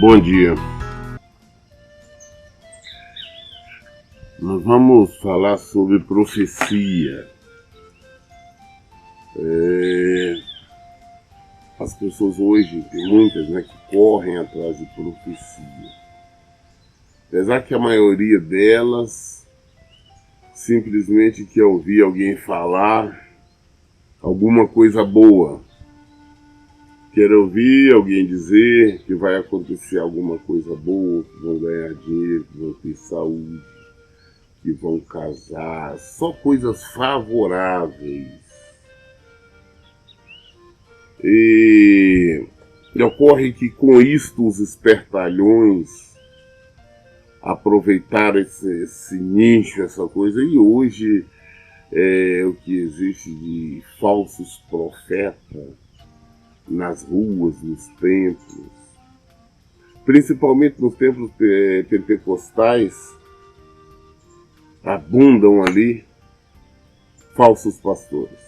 Bom dia. Nós vamos falar sobre profecia. As pessoas hoje, tem muitas, que correm atrás de profecia. Apesar que a maioria delas simplesmente quer ouvir alguém falar alguma coisa boa. Quer ouvir alguém dizer que vai acontecer alguma coisa boa, que vão ganhar dinheiro, que vão ter saúde, que vão casar, só coisas favoráveis. E ocorre que com isto os espertalhões aproveitaram esse nicho, essa coisa, e hoje o que existe de falsos profetas nas ruas, nos templos, principalmente nos templos pentecostais, abundam ali falsos pastores.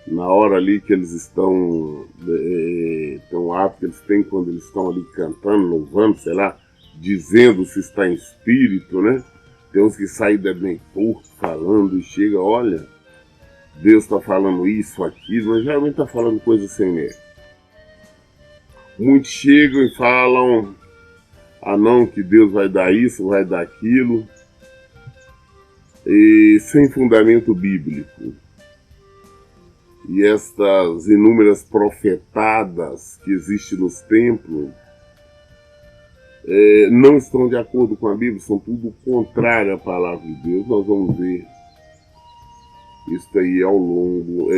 Na hora ali que eles estão, tem um ato que eles têm quando eles estão ali cantando, louvando, sei lá, dizendo se está em espírito, né? Tem uns que saem da bem torto falando e chega, olha, Deus está falando isso, aquilo, mas geralmente está falando coisa sem nexo. Muitos chegam e falam, não, que Deus vai dar isso, vai dar aquilo, e sem fundamento bíblico. E estas inúmeras profetadas que existem nos templos não estão de acordo com a Bíblia, são tudo contrário à palavra de Deus. Nós vamos ver isso aí ao longo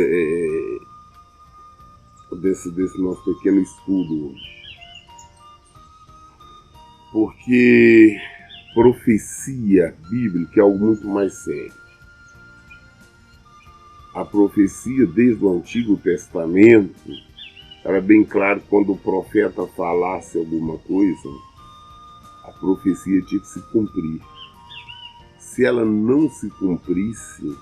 desse nosso pequeno estudo hoje. Porque profecia bíblica é algo muito mais sério. A profecia desde o Antigo Testamento era bem claro que quando o profeta falasse alguma coisa, a profecia tinha que se cumprir. Se ela não se cumprisse,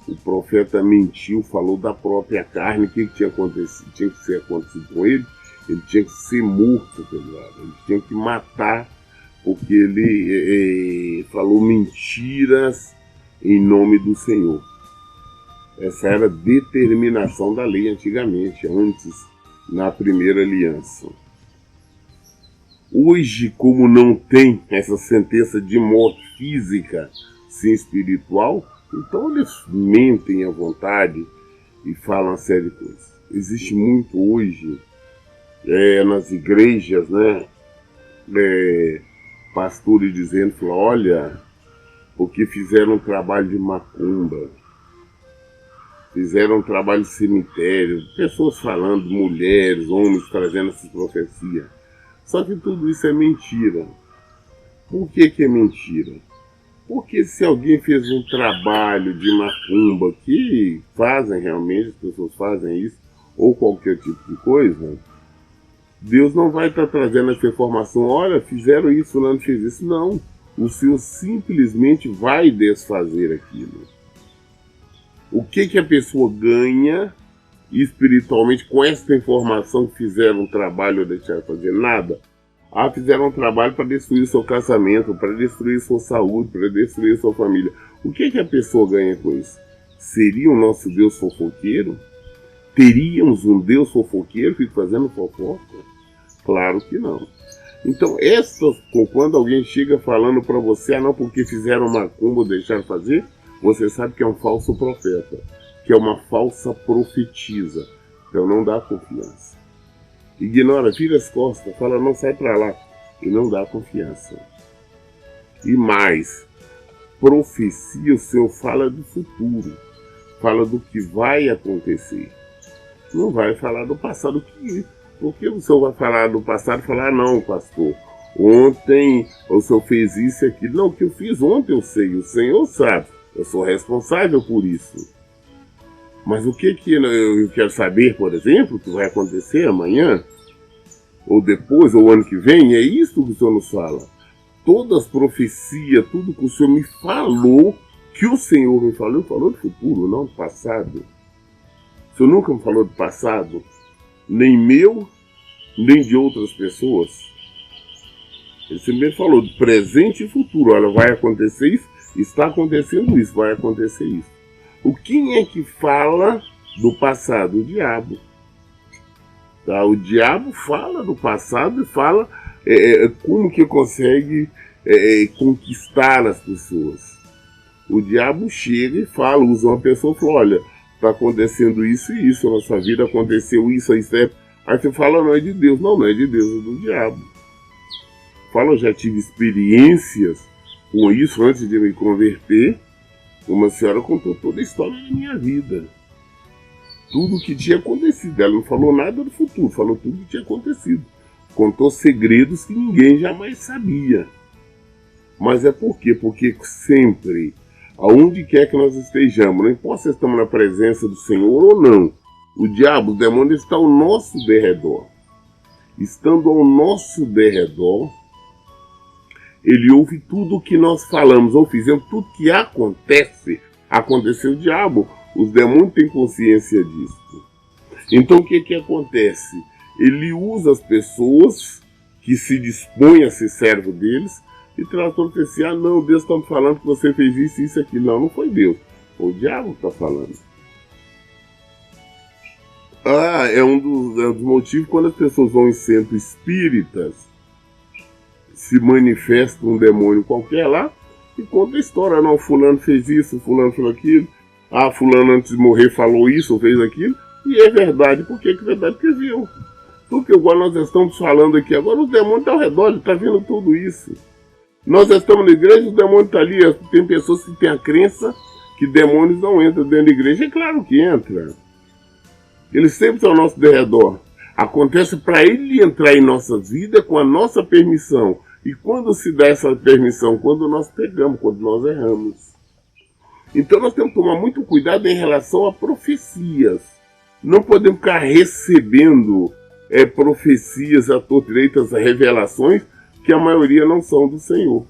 o profeta mentiu, falou da própria carne. O que tinha acontecido? Tinha que ser acontecido com ele? Ele tinha que ser morto, ele tinha que matar, porque ele falou mentiras em nome do Senhor. Essa era a determinação da lei antigamente, antes, na primeira aliança. Hoje, como não tem essa sentença de morte física, sim espiritual, então eles mentem à vontade e falam uma série de coisas. Existe muito hoje nas igrejas, pastores dizendo, olha, porque fizeram um trabalho de macumba, fizeram um trabalho de cemitério, pessoas falando, mulheres, homens trazendo essas profecias. Só que tudo isso é mentira. Por que é mentira? Porque se alguém fez um trabalho de macumba, que fazem realmente, as pessoas fazem isso, ou qualquer tipo de coisa, Deus não vai estar trazendo essa informação, olha, fizeram isso, não fez isso. Não, o Senhor simplesmente vai desfazer aquilo. O que a pessoa ganha espiritualmente com essa informação que fizeram um trabalho ou deixaram de fazer? Nada. Fizeram um trabalho para destruir seu casamento, para destruir sua saúde, para destruir sua família. O que a pessoa ganha com isso? Seria o nosso Deus fofoqueiro? Teríamos um Deus fofoqueiro que fica fazendo fofoca? Claro que não. Então, quando alguém chega falando para você, não, porque fizeram macumba ou deixaram fazer, você sabe que é um falso profeta, que é uma falsa profetisa. Então não dá confiança. Ignora, vira as costas, fala, não, sai para lá. E não dá confiança. E mais, profecia, o Senhor fala do futuro, fala do que vai acontecer. Não vai falar do passado. Por que o Senhor vai falar do passado? Falar, não, pastor, ontem o Senhor fez isso e aquilo. Não, o que eu fiz ontem eu sei, o Senhor sabe. Eu sou responsável por isso. Mas o que eu quero saber, por exemplo, que vai acontecer amanhã, ou depois, ou ano que vem, é isso que o Senhor nos fala. Todas as profecias, tudo que o Senhor me falou, que o Senhor me falou do futuro, não do passado. O Senhor nunca me falou do passado, nem meu, nem de outras pessoas. Ele sempre falou de presente e futuro. Olha, vai acontecer isso, está acontecendo isso, vai acontecer isso. Quem é que fala do passado? O diabo. Tá? O diabo fala do passado e fala como que consegue conquistar as pessoas. O diabo chega e fala, usa uma pessoa e fala, olha, está acontecendo isso e isso, na sua vida aconteceu isso, isso é. Aí você fala, não é de Deus. Não, não é de Deus, é do diabo. Fala, eu já tive experiências com isso antes de me converter. Uma senhora contou toda a história da minha vida. Tudo que tinha acontecido. Ela não falou nada do futuro, falou tudo que tinha acontecido. Contou segredos que ninguém jamais sabia. Mas é por quê? Porque sempre, aonde quer que nós estejamos, não importa se estamos na presença do Senhor ou não, o diabo, o demônio está ao nosso derredor. Estando ao nosso derredor, ele ouve tudo o que nós falamos ou fizemos, tudo que acontece. Aconteceu o diabo, os demônios têm consciência disso. Então o que acontece? Ele usa as pessoas que se dispõem a ser servo deles e traz profecia. Ah, não, Deus está me falando que você fez isso, isso, aquilo. Não, não foi Deus. Foi o diabo que está falando. É um dos motivos quando as pessoas vão em centros espíritas, se manifesta um demônio qualquer lá e conta a história. Não, fulano fez isso, fulano fez aquilo. Ah, fulano antes de morrer falou isso ou fez aquilo. E é verdade. Por que é verdade? Porque viu. Porque igual nós estamos falando aqui agora, o demônio está ao redor, ele está vendo tudo isso. Nós estamos na igreja, o demônio está ali. Tem pessoas que têm a crença que demônios não entram dentro da igreja. É claro que entra. Eles sempre estão ao nosso derredor. Acontece para ele entrar em nossas vidas com a nossa permissão. E quando se dá essa permissão? Quando nós pegamos, quando nós erramos. Então nós temos que tomar muito cuidado em relação a profecias. Não podemos ficar recebendo profecias à torta direita, revelações, que a maioria não são do Senhor.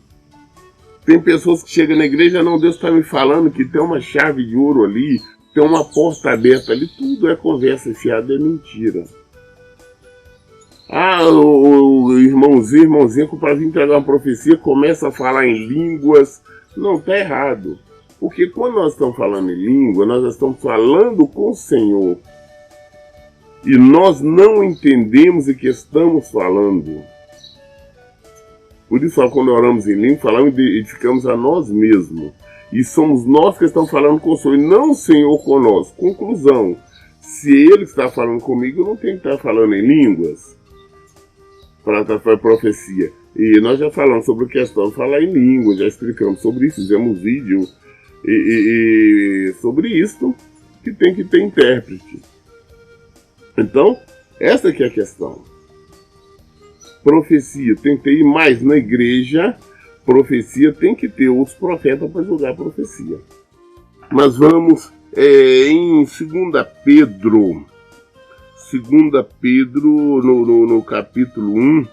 Tem pessoas que chegam na igreja, não, Deus está me falando que tem uma chave de ouro ali, tem uma porta aberta ali, tudo é conversa fiada, é mentira. Ah, o irmãozinho, para vir entregar uma profecia, começa a falar em línguas. Não, está errado. Porque quando nós estamos falando em língua, nós estamos falando com o Senhor. E nós não entendemos o que estamos falando. Por isso, quando oramos em língua, falamos e edificamos a nós mesmos. E somos nós que estamos falando com o Senhor, e não o Senhor conosco. Conclusão, se Ele está falando comigo, eu não tenho que estar falando em línguas para profecia. E nós já falamos sobre a questão de falar em línguas, já explicamos sobre isso, fizemos vídeo sobre isso, que tem que ter intérprete. Então, essa que é a questão. Profecia tem que ter, mais na igreja, profecia tem que ter outros profetas para julgar a profecia. Mas vamos em 2 Pedro. 2 Pedro, no capítulo 1,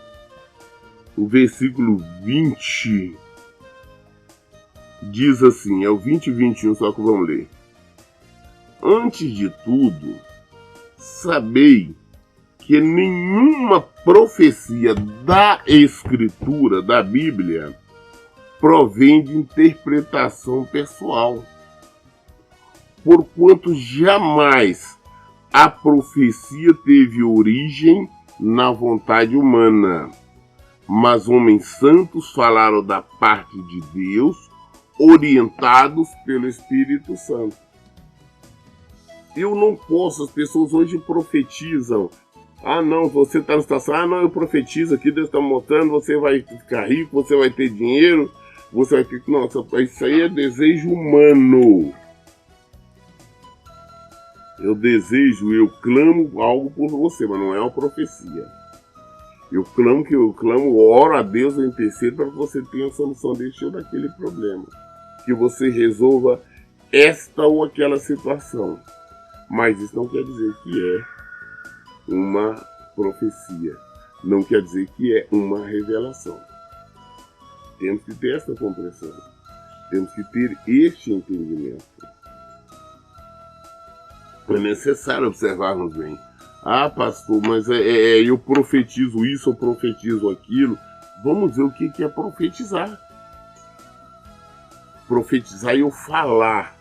o versículo 20, diz assim, é o 20 e 21, só que vamos ler. Antes de tudo, sabei que nenhuma profecia da Escritura, da Bíblia, provém de interpretação pessoal, porquanto jamais a profecia teve origem na vontade humana, mas homens santos falaram da parte de Deus, orientados pelo Espírito Santo. Eu não posso, as pessoas hoje profetizam. Ah, não, você está na situação. Ah, não, eu profetizo aqui, Deus está mostrando, você vai ficar rico, você vai ter dinheiro, você vai ter... Nossa, isso aí é desejo humano. Eu desejo, eu clamo algo por você, mas não é uma profecia. Eu oro a Deus, eu intercedo para que você tenha a solução deste ou daquele problema. Que você resolva esta ou aquela situação. Mas isso não quer dizer que é uma profecia. Não quer dizer que é uma revelação. Temos que ter essa compreensão. Temos que ter este entendimento. É necessário observarmos bem. Ah, pastor, mas eu profetizo isso, eu profetizo aquilo. Vamos ver o que é profetizar. Profetizar é eu falar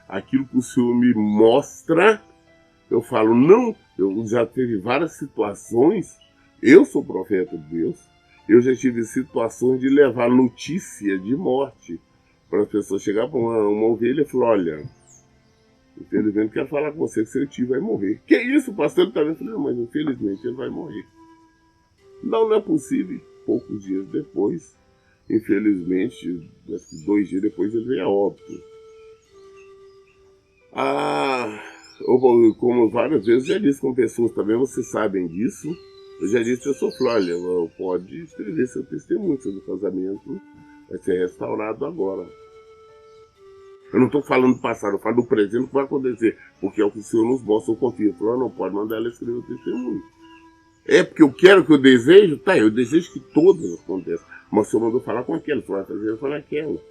aquilo que o Senhor me mostra. Eu falo, não, eu já tive várias situações. Eu sou profeta de Deus. Eu já tive situações de levar notícia de morte para as pessoas chegar para uma ovelha e falar, olha, infelizmente quero falar com você que seu tio vai morrer. Que isso, pastor? Ele está vendo? Eu falei, não, mas infelizmente ele vai morrer. Não é possível. Poucos dias depois, infelizmente, acho que 2 dias depois ele veio a óbito. Como várias vezes eu já disse com pessoas também, vocês sabem disso. Eu já disse, eu sou olha, pode escrever seu testemunho, seu casamento vai ser restaurado agora. Eu não estou falando do passado, eu falo do presente que vai acontecer, porque é o que o Senhor nos mostra, eu confio. Não pode mandar ela escrever o testemunho. É porque eu quero, que eu desejo, tá, eu desejo que todas aconteçam. Mas o Senhor mandou falar com aquela, o Senhor vai fazer com aquela.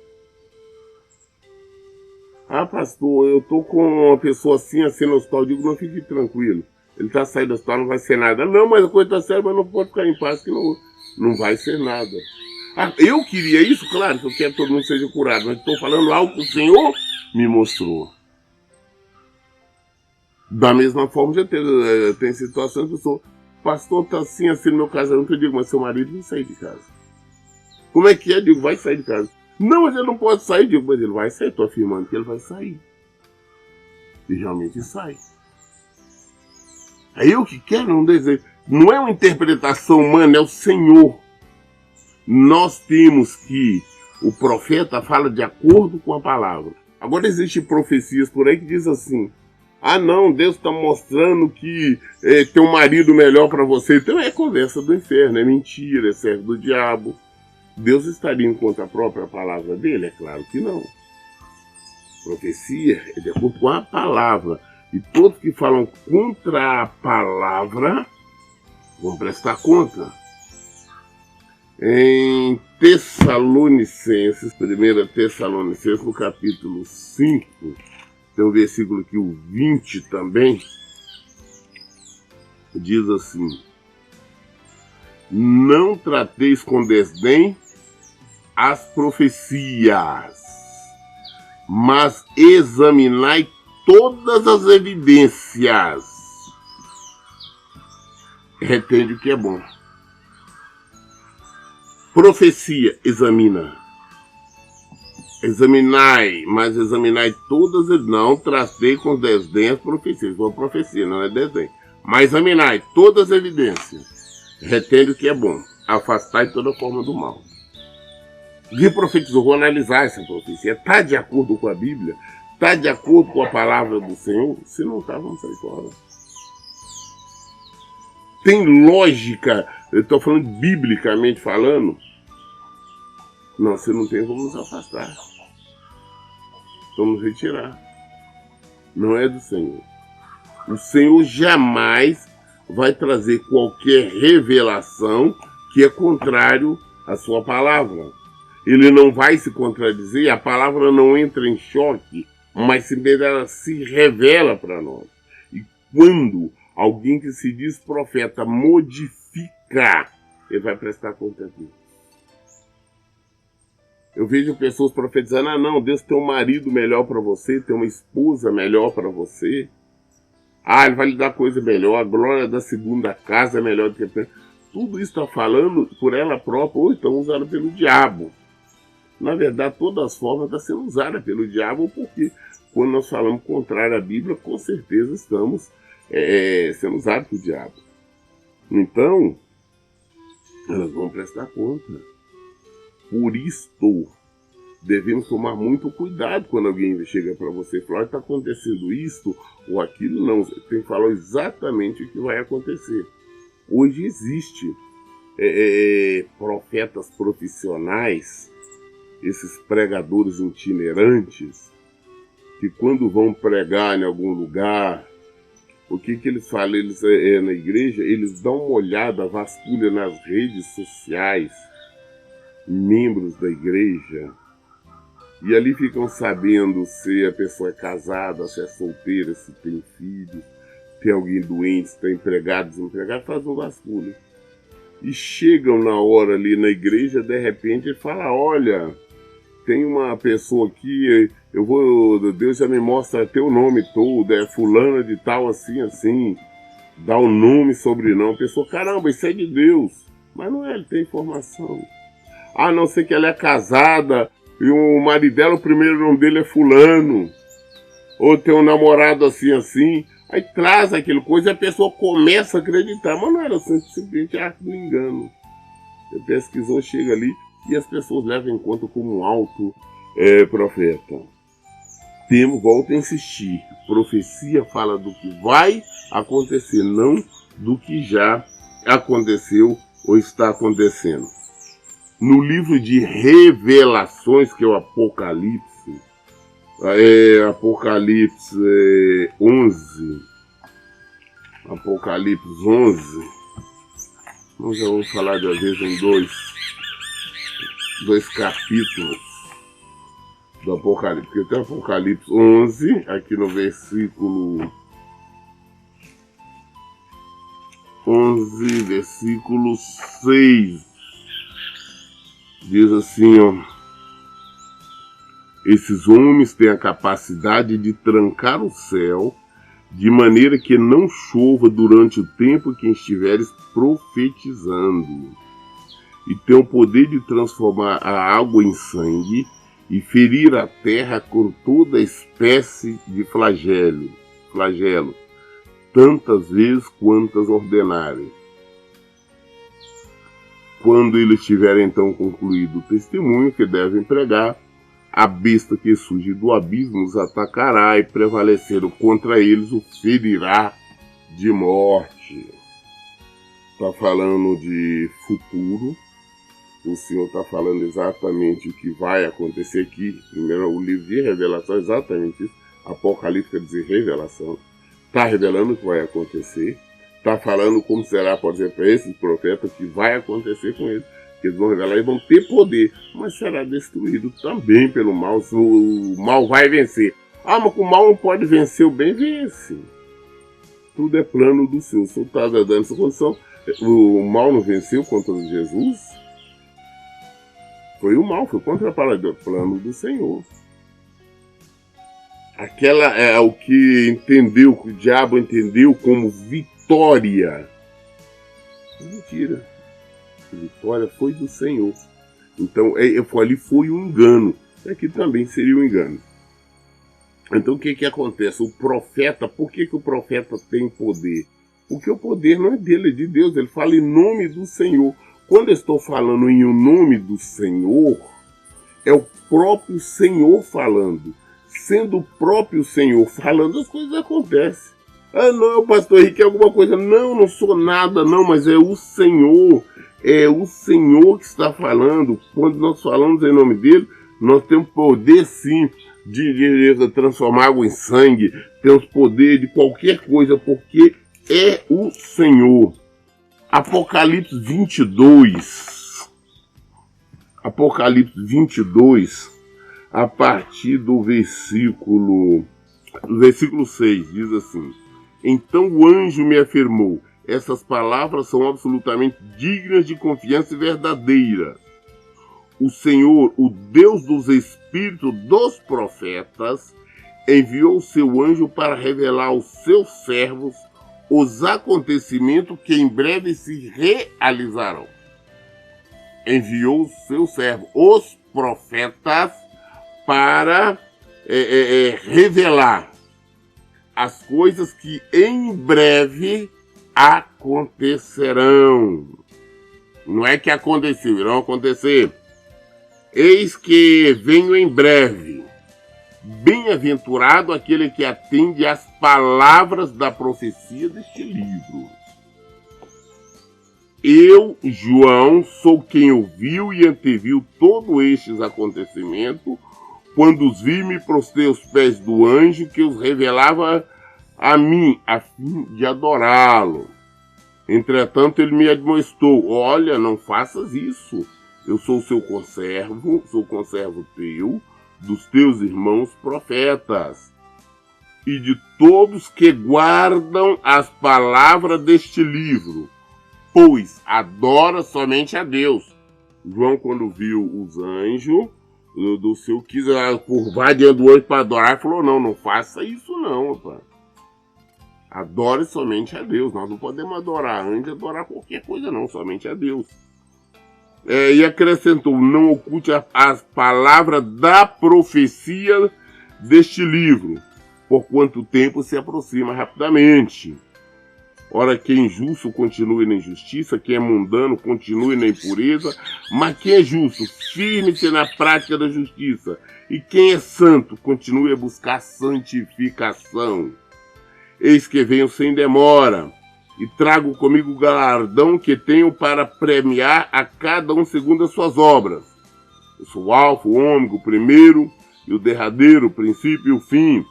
Ah, pastor, eu tô com uma pessoa assim no hospital, eu digo, não, fique tranquilo. Ele tá saindo do hospital, não vai ser nada. Não, mas a coisa tá séria, mas não pode ficar em paz, que não vai ser nada. Ah, eu queria isso, claro, que eu quero que todo mundo seja curado, mas estou falando algo que o Senhor me mostrou. Da mesma forma, já tem situações que eu sou, pastor, tá assim no meu casamento, eu digo, mas seu marido vai sair de casa. Como é que é? Eu digo, vai sair de casa. Não, mas ele não pode sair. Eu digo, mas ele vai sair, estou afirmando que ele vai sair. E realmente sai. É eu que quero, não desejo. Não é uma interpretação humana, é o Senhor. Nós temos que, o profeta fala de acordo com a palavra. Agora existem profecias por aí que diz assim, ah não, Deus está mostrando que tem um marido melhor para você. Então é conversa do inferno, é mentira, é servo do diabo. Deus estaria contra a própria palavra dele? É claro que não. Profecia é de acordo com a palavra. E todos que falam contra a palavra vão prestar conta. Em Tessalonicenses, 1 Tessalonicenses, no capítulo 5, tem um versículo aqui, o 20 também, diz assim, não trateis com desdém as profecias, mas examinai todas as evidências. Retende o que é bom. Profecia, examina. Examinai, mas examinai todas, não tratei com desdém as profecias. Uma profecia, não é desdém. Mas examinai todas as evidências. Retende o que é bom. Afastai toda forma do mal. De profetizou, vou analisar essa profecia. Está de acordo com a Bíblia? Está de acordo com a palavra do Senhor? Se não está, vamos sair fora. Tem lógica, eu estou falando biblicamente falando? Não, se não tem, vamos nos afastar. Vamos retirar. Não é do Senhor. O Senhor jamais vai trazer qualquer revelação que é contrário à sua palavra. Ele não vai se contradizer, a palavra não entra em choque, mas simplesmente ela se revela para nós. E quando alguém que se diz profeta modificar, ele vai prestar conta disso. Eu vejo pessoas profetizando, ah não, Deus tem um marido melhor para você, tem uma esposa melhor para você. Ah, ele vai lhe dar coisa melhor, a glória da segunda casa é melhor do que a primeira. Tudo isso está falando por ela própria, ou então usada pelo diabo. Na verdade, todas as formas estão sendo usadas pelo diabo, porque quando nós falamos contrário à Bíblia, com certeza estamos sendo usados pelo diabo. Então, elas vão prestar conta. Por isto, devemos tomar muito cuidado quando alguém chega para você e fala, está acontecendo isto ou aquilo. Não, você tem que falar exatamente o que vai acontecer. Hoje existe profetas profissionais, esses pregadores itinerantes, que quando vão pregar em algum lugar, o que eles falam? Eles, na igreja, eles dão uma olhada, vasculha nas redes sociais, membros da igreja, e ali ficam sabendo se a pessoa é casada, se é solteira, se tem filhos. tem alguém doente, está empregado, desempregado, faz um vasculho. E chegam na hora ali na igreja, de repente ele fala, olha, tem uma pessoa aqui, Deus já me mostra teu nome todo, é fulana de tal, assim, assim, dá o nome, sobrenome, a pessoa, caramba, isso é de Deus. Mas não é, ele tem informação. A não ser que ela é casada e o marido dela, o primeiro nome dele é fulano. Ou tem um namorado assim, assim. Aí traz aquela coisa e a pessoa começa a acreditar. Mas não era simplesmente arte do engano. Você pesquisou, chega ali e as pessoas levam em conta como um alto profeta. Volto a insistir. Profecia fala do que vai acontecer, não do que já aconteceu ou está acontecendo. No livro de Revelações, que é o Apocalipse, Apocalipse 11, nós já vamos falar de às vezes em dois capítulos do Apocalipse, porque tem o Apocalipse 11, aqui no versículo 11, versículo 6, diz assim, ó, esses homens têm a capacidade de trancar o céu, de maneira que não chova durante o tempo que estiveres profetizando, e tem o poder de transformar a água em sangue, e ferir a terra com toda espécie de flagelo, tantas vezes quantas ordenarem. Quando eles tiverem então concluído o testemunho que devem pregar, a besta que surge do abismo os atacará e prevalecendo contra eles o ferirá de morte. Está falando de futuro. O Senhor está falando exatamente o que vai acontecer aqui. Primeiro, o livro de Revelação é exatamente isso. Apocalipse quer dizer revelação. Está revelando o que vai acontecer. Está falando como será, por exemplo, para esses profetas, que vai acontecer com eles. Que eles vão revelar e vão ter poder. Mas será destruído também pelo mal. O mal vai vencer. Ah, mas o mal não pode vencer, o bem vence. Tudo é plano do Senhor. O Senhor está dando essa condição. O mal não venceu contra Jesus? Foi o mal, foi contra o plano do Senhor. Aquela é o que entendeu, que o diabo entendeu como vitória. Mentira. A vitória foi do Senhor. Então, ali foi um engano. Aqui também seria um engano. Então, o que acontece? O profeta, por que o profeta tem poder? Porque o poder não é dele, é de Deus. Ele fala em nome do Senhor. Quando eu estou falando em o nome do Senhor, é o próprio Senhor falando. Sendo o próprio Senhor falando, as coisas acontecem. Ah, não, o pastor Henrique é alguma coisa. Não sou nada, não, mas é o Senhor. É o Senhor que está falando. Quando nós falamos em nome dele, nós temos poder, sim, de transformar água em sangue. Temos poder de qualquer coisa, porque é o Senhor. Apocalipse 22. Apocalipse 22, a partir do versículo 6, diz assim: então o anjo me afirmou, essas palavras são absolutamente dignas de confiança e verdadeiras. O Senhor, o Deus dos espíritos dos profetas, enviou o seu anjo para revelar aos seus servos os acontecimentos que em breve se realizarão. Enviou o seu servo, os profetas, para revelar as coisas que em breve acontecerão. Não é que aconteceu, irão acontecer. Eis que venho em breve. Bem-aventurado aquele que atende às palavras da profecia deste livro. Eu, João, sou quem ouviu e anteviu todos estes acontecimentos. Quando os vi, me prostrei aos pés do anjo que os revelava a mim, a fim de adorá-lo. Entretanto, ele me admoestou: olha, não faças isso. Eu sou seu conservo, sou conservo teu, dos teus irmãos profetas. e de todos que guardam as palavras deste livro, pois adora somente a Deus. João, quando viu os anjos do céu, quis curvar diante do anjo para adorar, falou, não faça isso não, rapaz. Adore somente a Deus. Nós não podemos adorar anjo, adorar qualquer coisa não, somente a Deus. E acrescentou, não oculte as palavras da profecia deste livro, por quanto tempo se aproxima rapidamente. Ora, quem é injusto continue na injustiça, quem é mundano continue na impureza, mas quem é justo, firme-se na prática da justiça, e quem é santo, continue a buscar santificação. Eis que venho sem demora, e trago comigo o galardão que tenho para premiar a cada um segundo as suas obras. Eu sou o alfa, o ômega, o primeiro e o derradeiro, o princípio e o fim.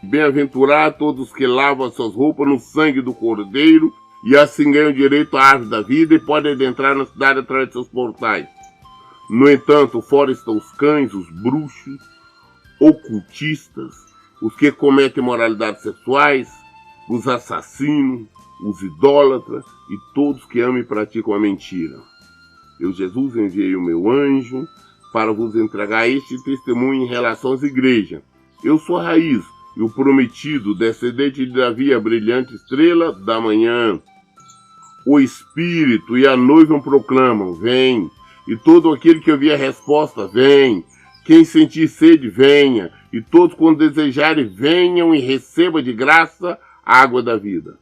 Bem-aventurados todos que lavam as suas roupas no sangue do Cordeiro, e assim ganham direito à árvore da vida e podem adentrar na cidade através de seus portais. No entanto, fora estão os cães, os bruxos, ocultistas, os que cometem imoralidades sexuais, os assassinos, os idólatras e todos que amam e praticam a mentira. Eu, Jesus, enviei o meu anjo para vos entregar este testemunho em relação às igrejas. Eu sou a raiz e o prometido, descendente de Davi, a brilhante estrela da manhã. O Espírito e a noiva proclamam, vem. E todo aquele que ouvir a resposta, vem. Quem sentir sede, venha. E todos, quando desejarem, venham e recebam de graça a água da vida.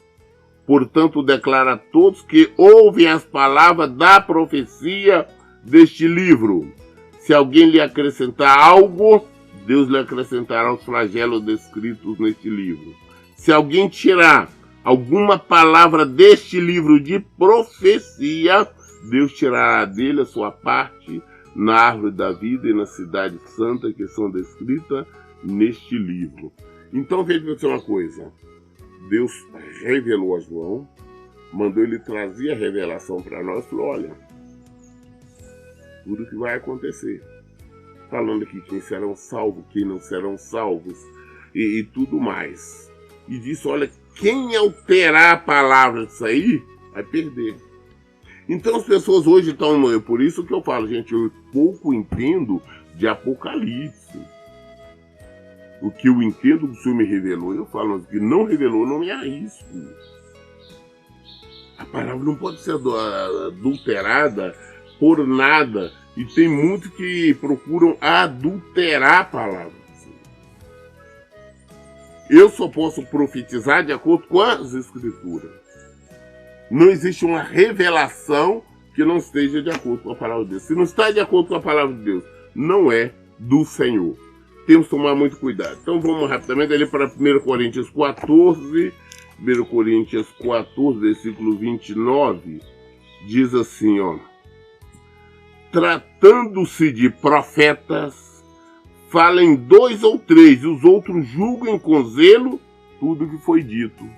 Portanto, declara a todos que ouvem as palavras da profecia deste livro. Se alguém lhe acrescentar algo, Deus lhe acrescentará os flagelos descritos neste livro. Se alguém tirar alguma palavra deste livro de profecia, Deus tirará dele a sua parte na árvore da vida e na cidade santa que são descritas neste livro. Então veja você uma coisa. Deus revelou a João, mandou ele trazer a revelação para nós, falou, olha, tudo que vai acontecer. Falando aqui quem serão salvos, quem não serão salvos e tudo mais. E disse, olha, quem alterar a palavra disso aí, vai perder. Então as pessoas hoje estão, por isso que eu falo, gente, eu pouco entendo de Apocalipse. O que eu entendo que o Senhor me revelou, eu falo, mas o que não revelou, não me arrisco. A palavra não pode ser adulterada por nada. E tem muitos que procuram adulterar a palavra. Eu só posso profetizar de acordo com as Escrituras. Não existe uma revelação que não esteja de acordo com a palavra de Deus. Se não está de acordo com a palavra de Deus, não é do Senhor. Temos que tomar muito cuidado. Então vamos rapidamente ali para 1 Coríntios 14. 1 Coríntios 14, versículo 29. Diz assim, ó. Tratando-se de profetas, falem 2 ou 3, e os outros julguem com zelo tudo que foi dito.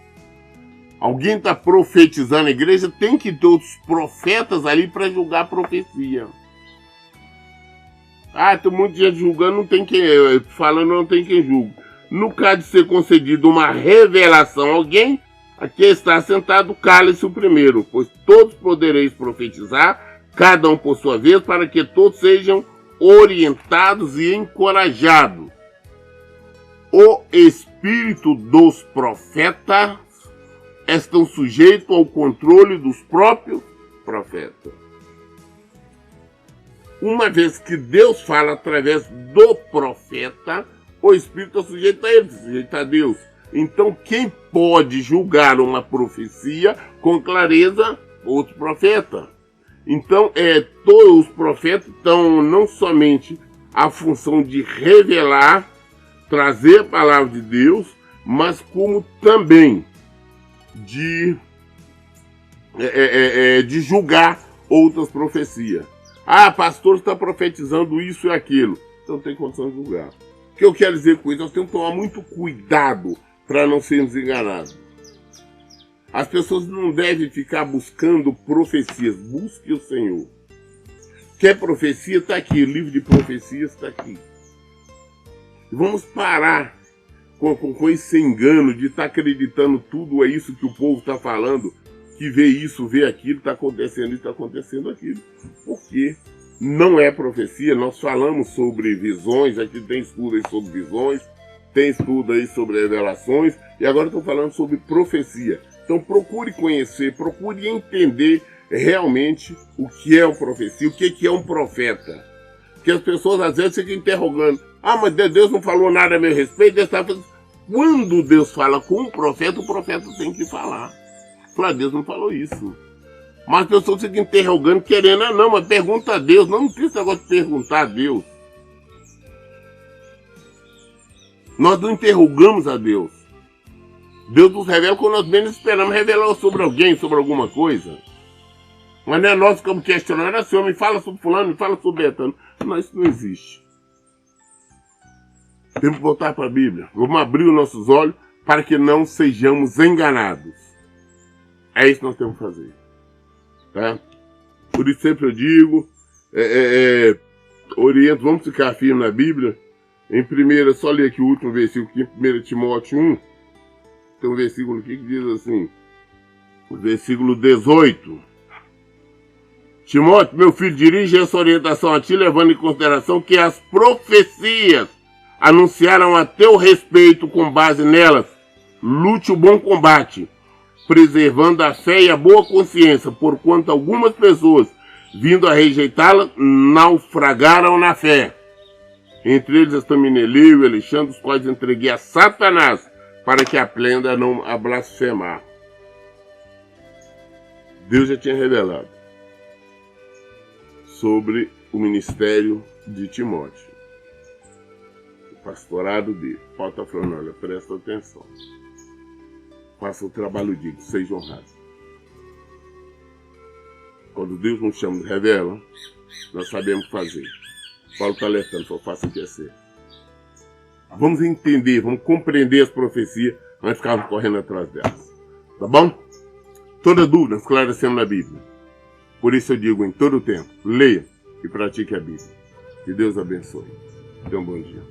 Alguém está profetizando a igreja, tem que ter outros profetas ali para julgar a profecia. Tem um monte de gente julgando, não tem quem, falando não tem quem julgue. No caso de ser concedido uma revelação a alguém, aqui está sentado, cale-se o primeiro, pois todos podereis profetizar, cada um por sua vez, para que todos sejam orientados e encorajados. O espírito dos profetas estão sujeitos ao controle dos próprios profetas. Uma vez que Deus fala através do profeta, o espírito está sujeito a ele, sujeito a Deus. Então quem pode julgar uma profecia com clareza? Outro profeta. Então, todos os profetas estão não somente a função de revelar, trazer a palavra de Deus, mas como também de julgar outras profecias. Pastor está profetizando isso e aquilo. Então tem condição de julgar. O que eu quero dizer com isso? Nós temos que tomar muito cuidado para não sermos enganados. As pessoas não devem ficar buscando profecias. Busque o Senhor. Quer profecia? Está aqui. O livro de profecias está aqui. Vamos parar com esse engano de estar acreditando tudo é isso que o povo está falando, que vê isso, vê aquilo, está acontecendo isso, está acontecendo aquilo. Porque não é profecia. Nós falamos sobre visões, aqui tem estudo aí sobre visões, tem estudo aí sobre revelações, e agora estou falando sobre profecia. Então procure conhecer, procure entender realmente o que é uma profecia, o que é um profeta. Porque as pessoas às vezes ficam interrogando, mas Deus não falou nada a meu respeito. Quando Deus fala com o profeta tem que falar. Deus não falou isso. Mas as pessoas ficam interrogando, querendo, não, mas pergunta a Deus. Não tem esse negócio de perguntar a Deus. Nós não interrogamos a Deus. Deus nos revela quando nós menos esperamos revelar sobre alguém, sobre alguma coisa. Mas não é nós que ficamos questionando, Senhor, me fala sobre fulano, me fala sobre Betano. Não, isso não existe. Temos que voltar para a Bíblia. Vamos abrir os nossos olhos para que não sejamos enganados. É isso que nós temos que fazer. Tá? Por isso sempre eu digo, oriento, vamos ficar firme na Bíblia. Em primeira, só ler aqui o último versículo, aqui em 1 Timóteo 1, tem um versículo aqui que diz assim, o versículo 18. Timóteo, meu filho, dirige essa orientação a ti, levando em consideração que as profecias anunciaram a teu respeito com base nelas. Lute o bom combate, preservando a fé e a boa consciência, porquanto algumas pessoas, vindo a rejeitá-la, naufragaram na fé. Entre eles está Meneleu e Alexandre, os quais entreguei a Satanás, para que aprenda a não a blasfemar. Deus já tinha revelado sobre o ministério de Timóteo, o pastorado dele. Paulo está falando, olha, presta atenção. Faça o trabalho digno, seja honrado. Quando Deus nos chama e revela, nós sabemos fazer. Paulo está alertando, só faça o que é certo. Vamos entender, vamos compreender as profecias, mas ficarmos correndo atrás delas. Tá bom? Toda dúvida, esclarecemos na Bíblia. Por isso eu digo em todo o tempo, leia e pratique a Bíblia. Que Deus abençoe. Tenha um bom dia.